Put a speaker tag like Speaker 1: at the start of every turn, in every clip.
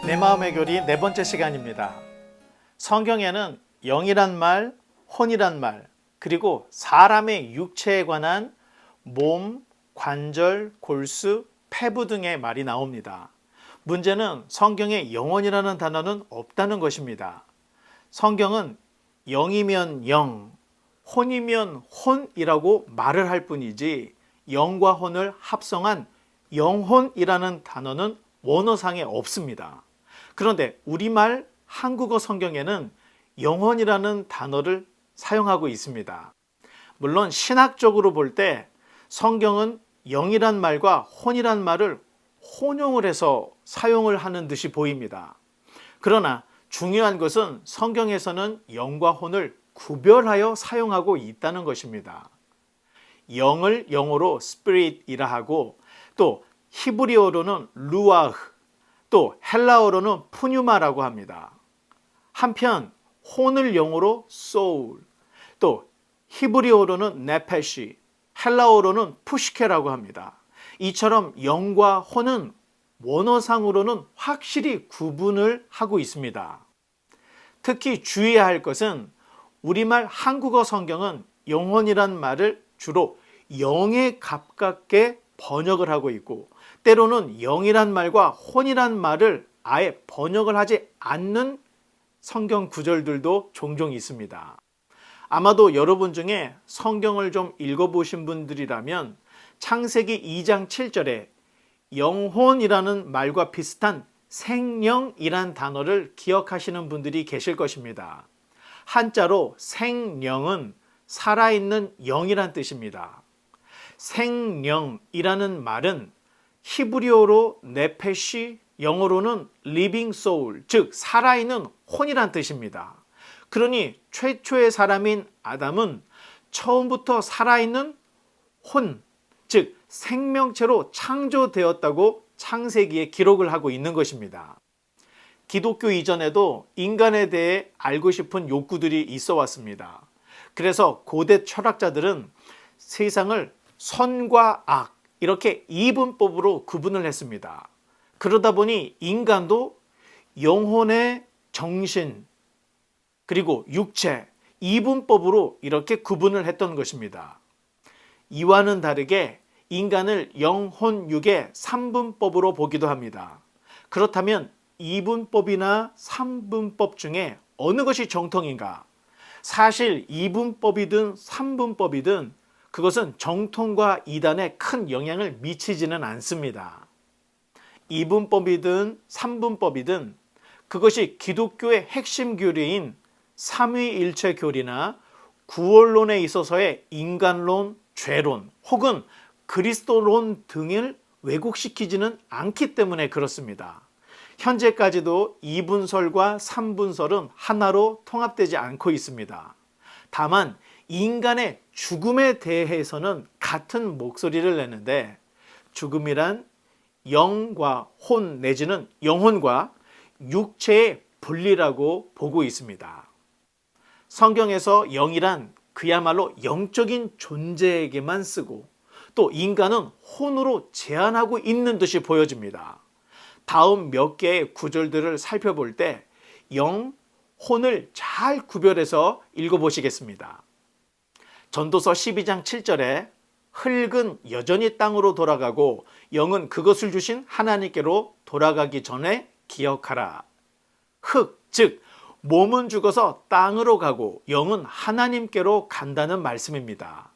Speaker 1: 내 마음의 교리 네 번째 시간입니다. 성경에는 영이란 말, 혼이란 말, 그리고 사람의 육체에 관한 몸, 관절, 골수, 폐부 등의 말이 나옵니다. 문제는 성경에 영혼이라는 단어는 없다는 것입니다. 성경은 영이면 영, 혼이면 혼이라고 말을 할 뿐이지 영과 혼을 합성한 영혼이라는 단어는 원어상에 없습니다. 그런데 우리말 한국어 성경에는 영혼이라는 단어를 사용하고 있습니다. 물론 신학적으로 볼 때 성경은 영이란 말과 혼이란 말을 혼용을 해서 사용을 하는 듯이 보입니다. 그러나 중요한 것은 성경에서는 영과 혼을 구별하여 사용하고 있다는 것입니다. 영을 영어로 spirit이라 하고 또 히브리어로는 루아흐, 또 헬라어로는 푸뉴마라고 합니다. 한편 혼을 영어로 soul, 또 히브리어로는 네페시, 헬라어로는 푸시케라고 합니다. 이처럼 영과 혼은 원어상으로는 확실히 구분을 하고 있습니다. 특히 주의해야 할 것은 우리말 한국어 성경은 영혼이란 말을 주로 영에 가깝게 번역을 하고 있고 때로는 영이란 말과 혼이란 말을 아예 번역을 하지 않는 성경 구절들도 종종 있습니다. 아마도 여러분 중에 성경을 좀 읽어보신 분들이라면 창세기 2장 7절에 영혼이라는 말과 비슷한 생령이란 단어를 기억하시는 분들이 계실 것입니다. 한자로 생령은 살아있는 영이란 뜻입니다. 생령이라는 말은 히브리어로 네페시, 영어로는 living soul, 즉 살아있는 혼이란 뜻입니다. 그러니 최초의 사람인 아담은 처음부터 살아있는 혼, 즉 생명체로 창조되었다고 창세기에 기록을 하고 있는 것입니다. 기독교 이전에도 인간에 대해 알고 싶은 욕구들이 있어 왔습니다. 그래서 고대 철학자들은 세상을 선과 악, 이렇게 이분법으로 구분을 했습니다. 그러다 보니 인간도 영혼의 정신 그리고 육체 이분법으로 이렇게 구분을 했던 것입니다. 이와는 다르게 인간을 영혼 육의 3분법으로 보기도 합니다. 그렇다면 이분법이나 3분법 중에 어느 것이 정통인가? 사실 이분법이든 3분법이든 그것은 정통과 이단에 큰 영향을 미치지는 않습니다. 이분법이든 3분법이든 그것이 기독교의 핵심 교리인 삼위일체 교리나 구원론에 있어서의 인간론, 죄론 혹은 그리스도론 등을 왜곡시키지는 않기 때문에 그렇습니다. 현재까지도 이분설과 3분설은 하나로 통합되지 않고 있습니다. 다만 인간의 죽음에 대해서는 같은 목소리를 내는데 죽음이란 영과 혼 내지는 영혼과 육체의 분리라고 보고 있습니다. 성경에서 영이란 그야말로 영적인 존재에게만 쓰고 또 인간은 혼으로 제한하고 있는 듯이 보여집니다. 다음 몇 개의 구절들을 살펴볼 때 영, 혼을 잘 구별해서 읽어보시겠습니다. 전도서 12장 7절에 흙은 여전히 땅으로 돌아가고 영은 그것을 주신 하나님께로 돌아가기 전에 기억하라. 흙, 즉 몸은 죽어서 땅으로 가고 영은 하나님께로 간다는 말씀입니다.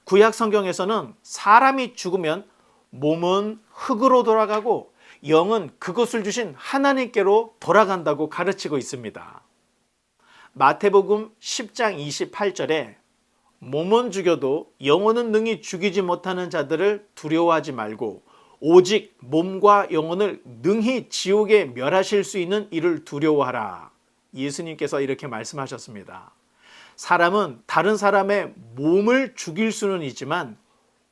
Speaker 1: 구약 성경에서는 사람이 죽으면 몸은 흙으로 돌아가고 영은 그것을 주신 하나님께로 돌아간다고 가르치고 있습니다. 마태복음 10장 28절에 몸은 죽여도 영혼은 능히 죽이지 못하는 자들을 두려워하지 말고 오직 몸과 영혼을 능히 지옥에 멸하실 수 있는 이를 두려워하라. 예수님께서 이렇게 말씀하셨습니다. 사람은 다른 사람의 몸을 죽일 수는 있지만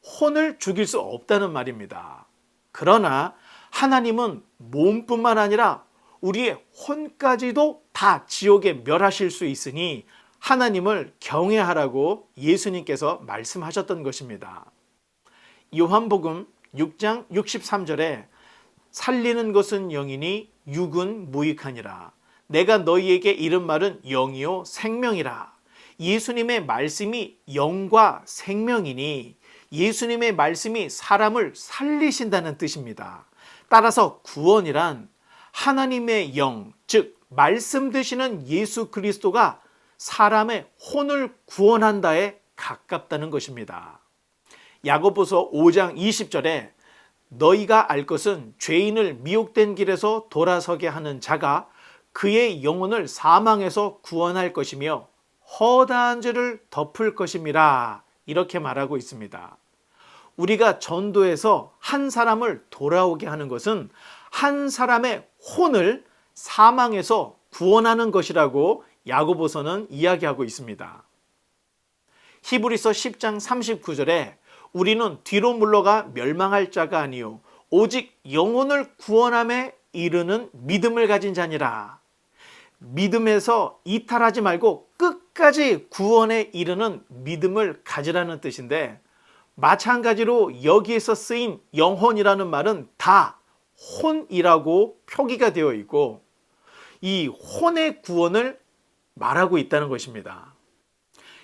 Speaker 1: 혼을 죽일 수 없다는 말입니다. 그러나 하나님은 몸뿐만 아니라 우리의 혼까지도 다 지옥에 멸하실 수 있으니 하나님을 경외하라고 예수님께서 말씀하셨던 것입니다. 요한복음 6장 63절에 살리는 것은 영이니 육은 무익하니라. 내가 너희에게 이른 말은 영이요 생명이라. 예수님의 말씀이 영과 생명이니 예수님의 말씀이 사람을 살리신다는 뜻입니다. 따라서 구원이란 하나님의 영, 즉 말씀 되시는 예수 그리스도가 사람의 혼을 구원한다에 가깝다는 것입니다. 야고보서 5장 20절에 너희가 알 것은 죄인을 미혹된 길에서 돌아서게 하는 자가 그의 영혼을 사망에서 구원할 것이며 허다한 죄를 덮을 것임이라, 이렇게 말하고 있습니다. 우리가 전도해서 한 사람을 돌아오게 하는 것은 한 사람의 혼을 사망에서 구원하는 것이라고 야고보서는 이야기하고 있습니다. 히브리서 10장 39절에 우리는 뒤로 물러가 멸망할 자가 아니요 오직 영혼을 구원함에 이르는 믿음을 가진 자니라. 믿음에서 이탈하지 말고 끝까지 구원에 이르는 믿음을 가지라는 뜻인데, 마찬가지로 여기에서 쓰인 영혼이라는 말은 다 혼이라고 표기가 되어 있고 이 혼의 구원을 말하고 있다는 것입니다.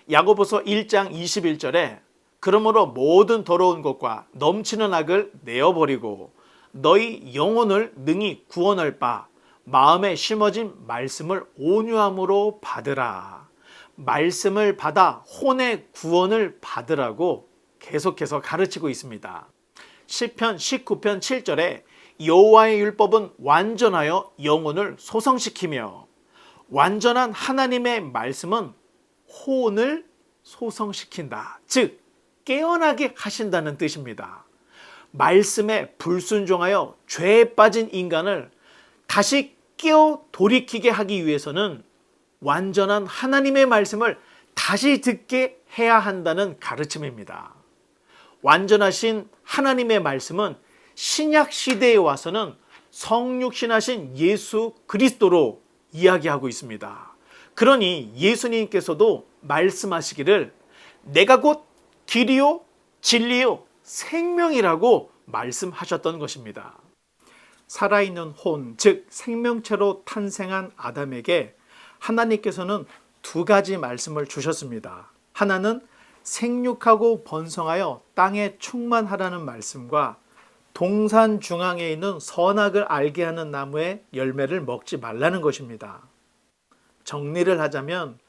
Speaker 1: 야고보서 1장 21절에 그러므로 모든 더러운 것과 넘치는 악을 내어버리고 너희 영혼을 능히 구원할 바 마음에 심어진 말씀을 온유함으로 받으라. 말씀을 받아 혼의 구원을 받으라고 계속해서 가르치고 있습니다. 시편 19편 7절에 여호와의 율법은 완전하여 영혼을 소성시키며, 완전한 하나님의 말씀은 혼을 소성시킨다. 즉 깨어나게 하신다는 뜻입니다. 말씀에 불순종하여 죄에 빠진 인간을 다시 깨어 돌이키게 하기 위해서는 완전한 하나님의 말씀을 다시 듣게 해야 한다는 가르침입니다. 완전하신 하나님의 말씀은 신약 시대에 와서는 성육신하신 예수 그리스도로 이야기하고 있습니다. 그러니 예수님께서도 말씀하시기를 내가 곧 길이요 진리요 생명이라고 말씀하셨던 것입니다. 살아있는 혼, 즉 생명체로 탄생한 아담에게 하나님께서는 두 가지 말씀을 주셨습니다. 하나는 생육하고 번성하여 땅에 충만하라는 말씀과 동산 중앙에 있는 선악을 알게 하는 나무의 열매를 먹지 말라는 것입니다. 정리를 하자면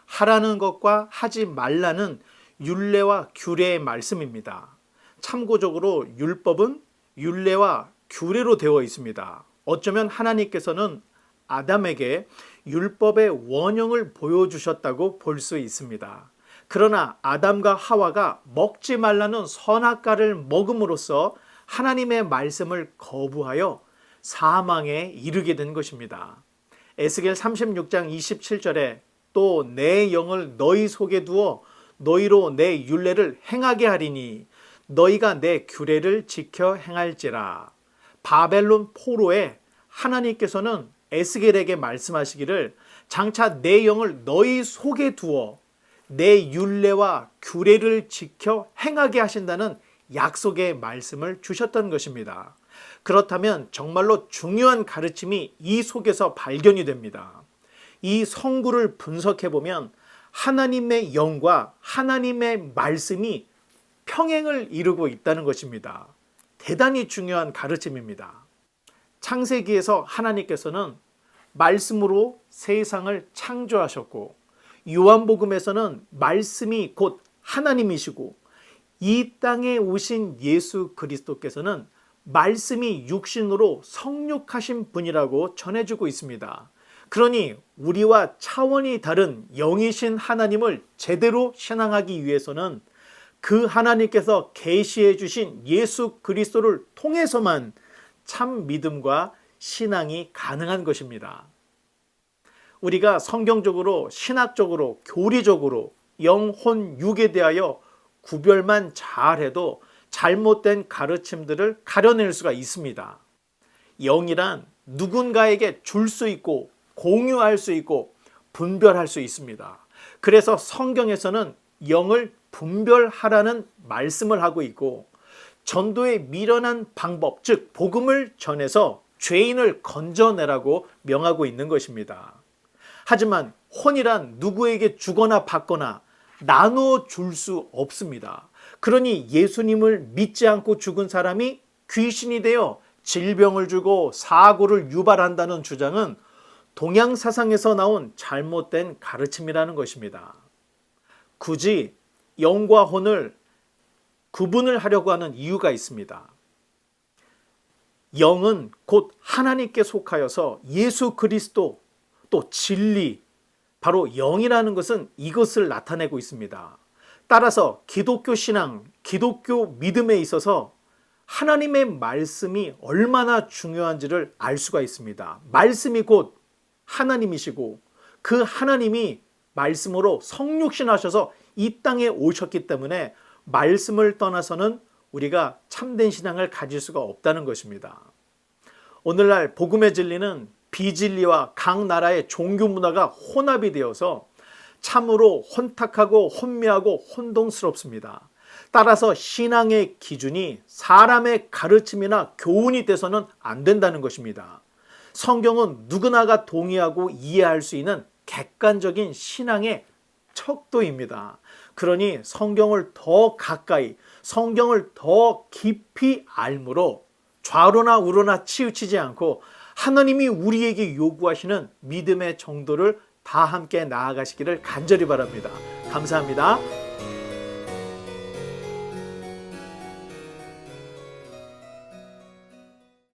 Speaker 1: 하라는 것과 하지 말라는 율례와 규례의 말씀입니다. 참고적으로 율법은 율례와 규례로 되어 있습니다. 어쩌면 하나님께서는 아담에게 율법의 원형을 보여주셨다고 볼 수 있습니다. 그러나 아담과 하와가 먹지 말라는 선악과를 먹음으로써 하나님의 말씀을 거부하여 사망에 이르게 된 것입니다. 에스겔 36장 27절에 또 내 영을 너희 속에 두어 너희로 내 율례를 행하게 하리니 너희가 내 규례를 지켜 행할지라. 바벨론 포로에 하나님께서는 에스겔에게 말씀하시기를 장차 내 영을 너희 속에 두어 내 율례와 규례를 지켜 행하게 하신다는 약속의 말씀을 주셨던 것입니다. 그렇다면 정말로 중요한 가르침이 이 속에서 발견이 됩니다. 이 성구를 분석해 보면 하나님의 영과 하나님의 말씀이 평행을 이루고 있다는 것입니다. 대단히 중요한 가르침입니다. 창세기에서 하나님께서는 말씀으로 세상을 창조하셨고, 요한복음에서는 말씀이 곧 하나님이시고, 이 땅에 오신 예수 그리스도께서는 말씀이 육신으로 성육하신 분이라고 전해주고 있습니다. 그러니 우리와 차원이 다른 영이신 하나님을 제대로 신앙하기 위해서는 그 하나님께서 계시해 주신 예수 그리스도를 통해서만 참 믿음과 신앙이 가능한 것입니다. 우리가 성경적으로, 신학적으로, 교리적으로 영혼, 육에 대하여 구별만 잘해도 잘못된 가르침들을 가려낼 수가 있습니다. 영이란 누군가에게 줄 수 있고 공유할 수 있고 분별할 수 있습니다. 그래서 성경에서는 영을 분별하라는 말씀을 하고 있고, 전도의 미련한 방법, 즉 복음을 전해서 죄인을 건져내라고 명하고 있는 것입니다. 하지만 혼이란 누구에게 주거나 받거나 나누어 줄 수 없습니다. 그러니 예수님을 믿지 않고 죽은 사람이 귀신이 되어 질병을 주고 사고를 유발한다는 주장은 동양 사상에서 나온 잘못된 가르침이라는 것입니다. 굳이 영과 혼을 구분을 하려고 하는 이유가 있습니다. 영은 곧 하나님께 속하여서 예수 그리스도 또 진리, 바로 영이라는 것은 이것을 나타내고 있습니다. 따라서 기독교 신앙, 기독교 믿음에 있어서 하나님의 말씀이 얼마나 중요한지를 알 수가 있습니다. 말씀이 곧 하나님이시고 그 하나님이 말씀으로 성육신하셔서 이 땅에 오셨기 때문에 말씀을 떠나서는 우리가 참된 신앙을 가질 수가 없다는 것입니다. 오늘날 복음의 진리는 비진리와 각 나라의 종교 문화가 혼합이 되어서 참으로 혼탁하고 혼미하고 혼동스럽습니다. 따라서 신앙의 기준이 사람의 가르침이나 교훈이 돼서는 안 된다는 것입니다. 성경은 누구나가 동의하고 이해할 수 있는 객관적인 신앙의 척도입니다. 그러니 성경을 더 가까이, 성경을 더 깊이 알므로 좌로나 우로나 치우치지 않고 하나님이 우리에게 요구하시는 믿음의 정도를 다 함께 나아가시기를 간절히 바랍니다. 감사합니다.